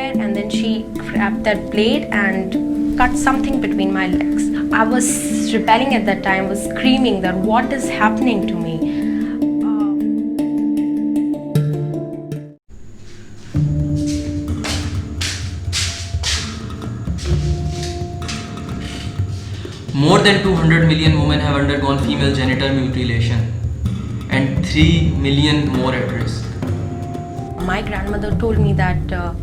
underwear and then she grabbed that blade and cut something between my legs. I was rebelling at that time, was screaming that what is happening to me. More than 200 million women have undergone female genital mutilation and 3 million more at risk. My grandmother told me that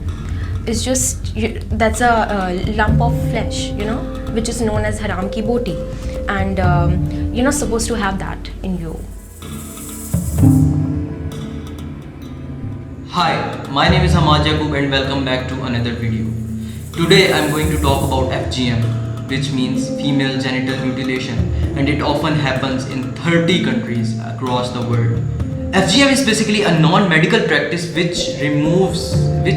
it's just, that's a lump of flesh, which is known as haram ki boti, and you're not supposed to have that in you. Hi, my name is Hammad Yaqoob and welcome back to another video. Today I'm going to talk about FGM, which means female genital mutilation, and it often happens in 30 countries across the world. FGM is basically a non-medical practice which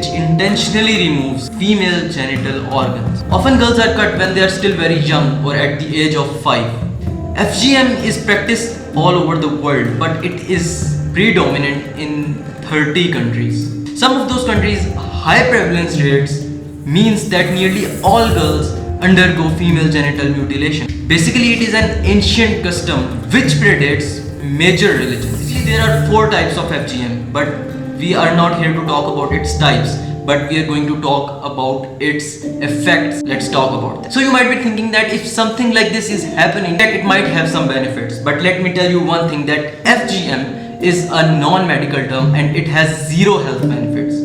intentionally removes female genital organs. Often girls are cut when they are still very young or at the age of 5. FGM is practiced all over the world, but it is predominant in 30 countries. Some of those countries' high prevalence rates means that nearly all girls undergo female genital mutilation. Basically, it is an ancient custom which predates major religions. See, there are 4 types of FGM, but we are not here to talk about its types, but we are going to talk about its effects. Let's talk about that. So you might be thinking that if something like this is happening, that it might have some benefits. But let me tell you one thing, that FGM is a non-medical term and it has 0 health benefits,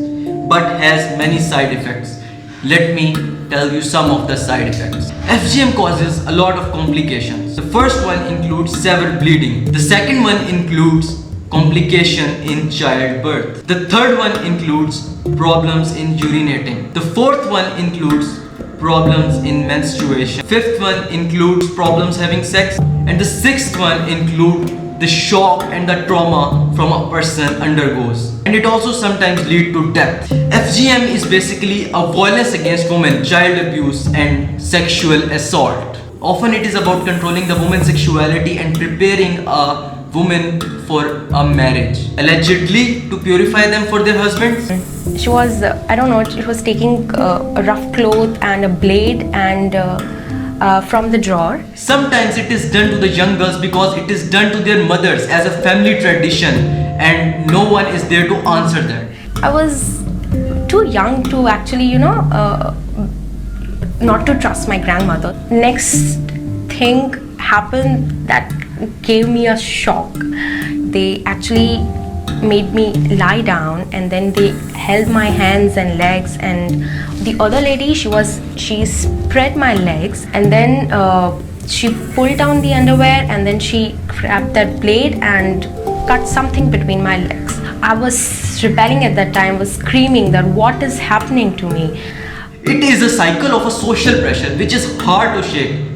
but has many side effects. Let me tell you some of the side effects. FGM causes a lot of complications. The first one includes severe bleeding. The second one includes complication in childbirth. The third one includes problems in urinating. The fourth one includes problems in menstruation. Fifth one includes problems having sex. And the sixth one includes the shock and the trauma from a person undergoes. And it also sometimes leads to death. FGM is basically a violence against women, child abuse and sexual assault. Often it is about controlling the woman's sexuality and preparing a woman for a marriage, allegedly to purify them for their husbands. She was, she was taking a rough cloth and a blade and from the drawer. Sometimes it is done to the young girls because it is done to their mothers as a family tradition and no one is there to answer that. I was too young to actually, not to trust my grandmother. Next thing happened that gave me a shock. They actually made me lie down and then they held my hands and legs, and the other lady, she spread my legs and then she pulled down the underwear and then she grabbed that blade and cut something between my legs. I was rebelling at that time, was screaming that what is happening to me. It is a cycle of a social pressure which is hard to shake,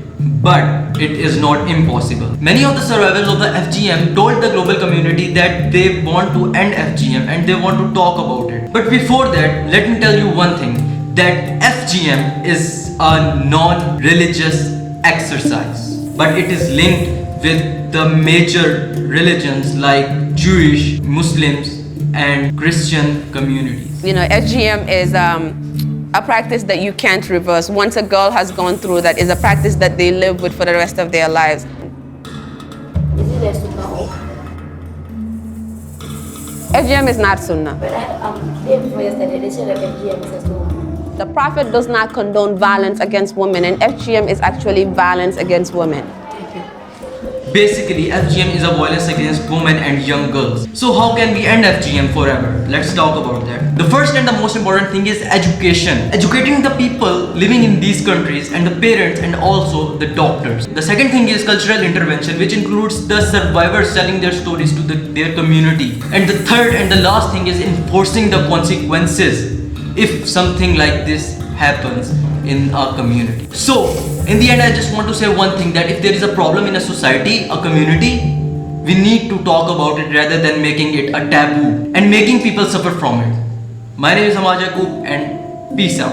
but it is not impossible. Many of the survivors of the FGM told the global community that they want to end FGM and they want to talk about it. But before that, let me tell you one thing, that FGM is a non-religious exercise, but it is linked with the major religions like Jewish, Muslims and Christian communities. FGM is a practice that you can't reverse. Once a girl has gone through that, is a practice that they live with for the rest of their lives. Is it a sunnah? FGM is not sunnah. But I cleared before yesterday, they said that FGM is a sunnah. The Prophet does not condone violence against women, and FGM is actually violence against women. Basically, FGM is a violence against women and young girls. So how can we end FGM forever? Let's talk about that. The first and the most important thing is education. Educating the people living in these countries and the parents and also the doctors. The second thing is cultural intervention, which includes the survivors telling their stories to their community. And the third and the last thing is enforcing the consequences if something like this happens in our community. So in the end, I just want to say one thing, that if there is a problem in a society, a community, we need to talk about it rather than making it a taboo and making people suffer from it. My name is Hammad Yaqoob and peace out.